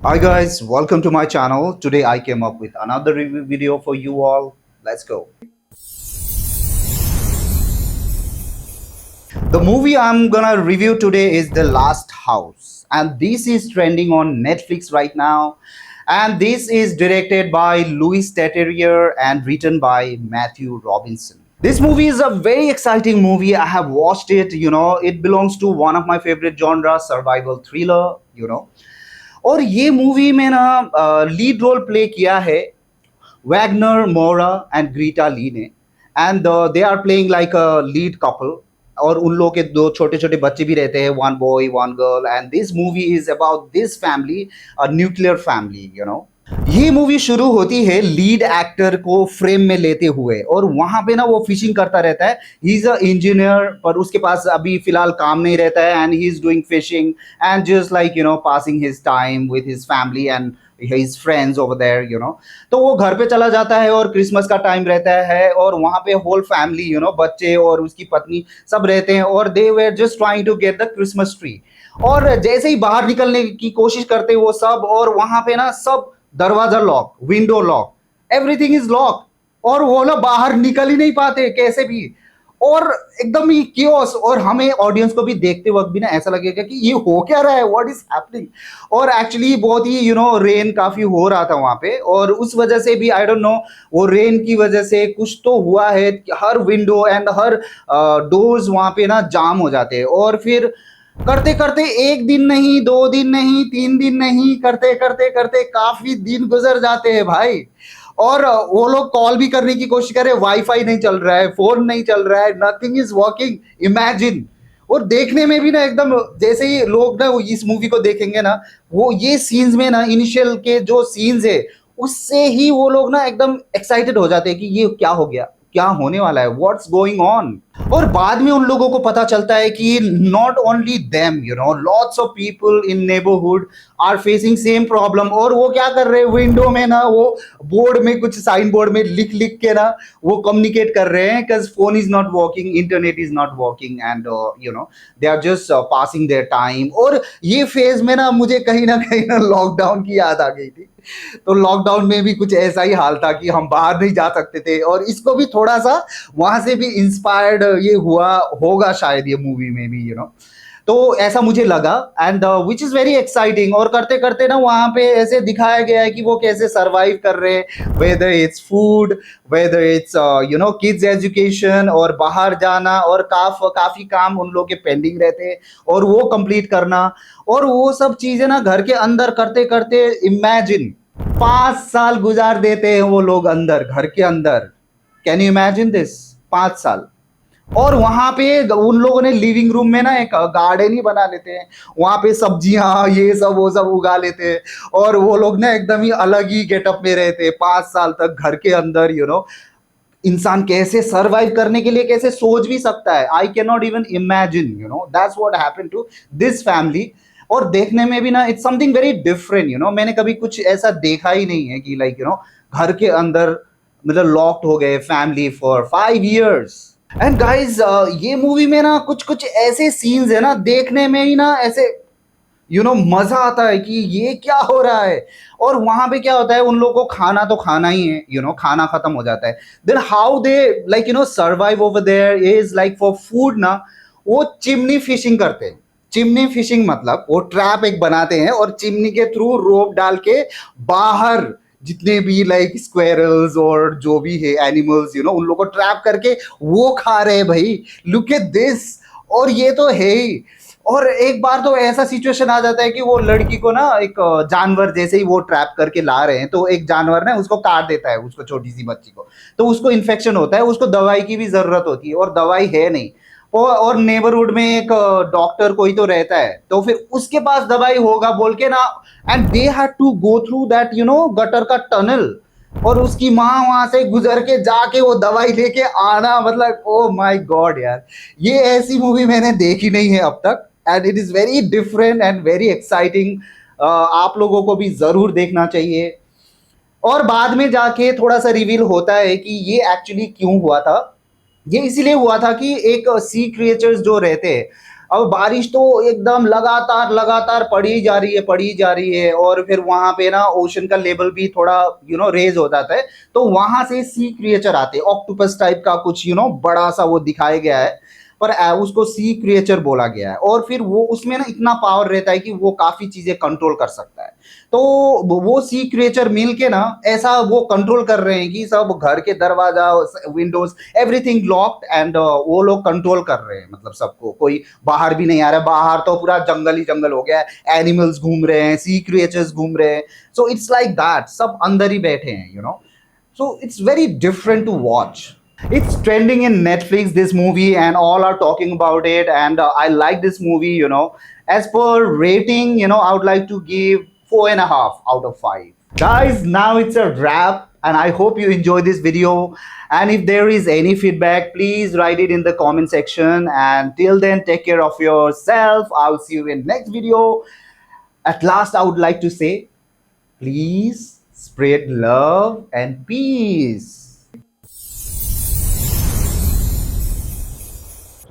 Hi guys, welcome to my channel. Today I came up with another review video for you all. Let's go. The movie I'm gonna review today is The Last House, and this is trending on Netflix right now. And this is directed by Louis Leterrier and written by Matthew Robinson. This movie is a very exciting movie. I have watched it. It belongs to one of my favorite genres, survival thriller. और ये movie में ना lead role play किया है Wagner मोरा and Greta Lee ने and they are playing like a lead couple और उन लोगों के दो छोटे छोटे बच्चे भी रहते हैं one boy one girl and this movie is about this family a nuclear family. ये मूवी शुरू होती है लीड एक्टर को फ्रेम में लेते हुए और वहां पे ना वो फिशिंग करता रहता है। ही इज अ इंजीनियर पर उसके पास अभी फिलहाल काम नहीं रहता है and he is doing fishing and just like passing his time with his family and his friends over there. तो वो घर पे चला जाता है और क्रिसमस का टाइम रहता है और वहां पे होल फैमिली बच्चे और उसकी पत्नी सब रहते हैं और they were just trying to get the Christmas tree. और जैसे ही बाहर निकलने की कोशिश करते वो सब और वहां पे ना सब दरवाजा lock window lock everything is lock और वो लोग बाहर निकल ही नहीं पाते कैसे भी और एकदम ही कियोस। और हमें ऑडियंस को भी देखते वक्त भी ना ऐसा लगेगा कि ये हो क्या रहा है, व्हाट इज हैपनिंग। और एक्चुअली बहुत ही रेन काफी हो रहा था वहां पे और उस वजह से भी आई डोंट नो वो रेन की वजह से कुछ तो हुआ है कि हर विंडो एंड हर डोर्स वहां पे ना जाम हो जाते हैं और फिर करते करते एक दिन नहीं दो दिन नहीं तीन दिन नहीं करते करते करते काफी दिन गुजर जाते हैं भाई। और वो लोग कॉल भी करने की कोशिश करे, वाईफाई नहीं चल रहा है, फोन नहीं चल रहा है, नथिंग इज वर्किंग। इमेजिन। और देखने में भी ना एकदम जैसे ही लोग ना वो इस मूवी को देखेंगे ना वो ये सीन्स में ना इनिशियल के जो सीन्स है उससे ही वो लोग ना एकदम एक्साइटेड हो जाते हैं कि ये क्या हो गया, क्या होने वाला है, व्हाट्स गोइंग ऑन। और बाद में उन लोगों को पता चलता है कि not only them lots of people in neighbourhood are facing same problem. और वो क्या कर रहे हैं विंडो में ना वो बोर्ड में कुछ साइन बोर्ड में लिख लिख के ना वो कम्युनिकेट कर रहे हैं because phone is not working, internet is not working and they are just passing their time. और ये फेज में ना कहीं ना लॉकडाउन की याद आ गई थी। तो लॉकडाउन में भी कुछ ऐसा ही हाल था कि हम बाहर नहीं जा सकते थे और इसको भी थोड़ा सा वहां से भी इंस्पायर्ड ये हुआ होगा शायद ये मूवी में भी तो ऐसा मुझे लगा and which is very exciting. और करते करते ना वहां पे ऐसे दिखाया गया है कि वो कैसे सरवाइव कर रहे हैं, whether its food, whether it's kids education और बाहर जाना और काफी काम उन लोग के पेंडिंग रहते हैं और वो कंप्लीट करना। और वो सब चीजें ना घर के अंदर करते करते इमेजिन 5 साल गुजार देते हैं वो लोग अंदर घर के अंदर। Can you imagine this? 5 साल। और वहां पे उन लोगों ने लिविंग रूम में ना एक गार्डन ही बना लेते हैं, वहां पे सब्जियां ये सब वो सब उगा लेते हैं और वो लोग ना एकदम ही अलग ही गेटअप में रहते हैं 5 साल तक घर के अंदर। इंसान कैसे सरवाइव करने के लिए कैसे सोच भी सकता है, I can not even imagine that's what happened to this family. और देखने में भी ना इट्स समथिंग वेरी डिफरेंट। मैंने कभी कुछ ऐसा देखा ही नहीं है कि लाइक घर के अंदर मतलब लॉक्ड हो गए family for 5 years। And guys ये मूवी में ना कुछ कुछ ऐसे सीन्स है ना देखने में ही ना ऐसे मजा आता है कि ये क्या हो रहा है। और वहां पे क्या होता है उन लोगों को खाना तो खाना ही है, खाना खत्म हो जाता है। Then how they like survive over there is like for food ना वो चिमनी फिशिंग करते हैं। चिमनी फिशिंग मतलब वो ट्रैप एक बनाते हैं और चिमनी के थ्रू रोप डाल के बाहर जितने भी लाइक स्क्वेरल्स और जो भी है एनिमल्स उन लोगों को ट्रैप करके वो खा रहे हैं भाई। Look at this. और ये तो है ही। और एक बार तो ऐसा सिचुएशन आ जाता है कि वो लड़की को ना एक जानवर जैसे ही वो ट्रैप करके ला रहे हैं तो एक जानवर ना उसको काट देता है, उसको छोटी सी बच्ची को। तो उसको इन्फेक्शन होता है, उसको दवाई की भी जरूरत होती है और दवाई है नहीं। और नेबरहुड में एक डॉक्टर कोई तो रहता है तो फिर उसके पास दवाई होगा बोल के ना and they had to go through that gutter का टनल। और उसकी माँ वहां से गुजर के जाके वो दवाई लेके आना, मतलब ओ माय गॉड यार, ये ऐसी मूवी मैंने देखी नहीं है अब तक and it is very different and very exciting. आप लोगों को भी जरूर देखना चाहिए। और बाद में जाके थोड़ा सा रिवील होता है कि ये एक्चुअली क्यों हुआ था। ये इसीलिए हुआ था कि एक सी क्रिएचर्स जो रहते हैं अब बारिश तो एकदम लगातार लगातार पड़ी ही जा रही है, पड़ी ही जा रही है। और फिर वहां पे ना ओशन का लेवल भी थोड़ा रेज हो जाता है। तो वहां से सी क्रिएचर आते हैं, ऑक्टोपस टाइप का कुछ बड़ा सा वो दिखाया गया है। पर उसको सी क्रिएचर बोला गया है। और फिर वो उसमें ना इतना पावर रहता है कि वो काफी चीजें कंट्रोल कर सकता है। तो वो सी क्रिएचर मिल के ना ऐसा वो कंट्रोल कर रहे हैं कि सब घर के दरवाजा, विंडोज, एवरीथिंग लॉक्ड, एंड वो लोग कंट्रोल कर रहे हैं। मतलब सबको, कोई बाहर भी नहीं आ रहा है। बाहर तो पूरा जंगल ही जंगल हो गया है, एनिमल्स घूम रहे हैं, सी क्रिएचर्स घूम रहे हैं। सो इट्स लाइक दैट, सब अंदर ही बैठे हैं, So it's very different to watch. It's trending in Netflix, this movie, and all are talking about it. And I like this movie. As per rating, I would like to give 4.5 out of 5. Guys, now it's a wrap, and I hope you enjoy this video. And if there is any feedback, please write it in the comment section. And till then, take care of yourself. I'll see you in next video. At last, I would like to say, please spread love and peace.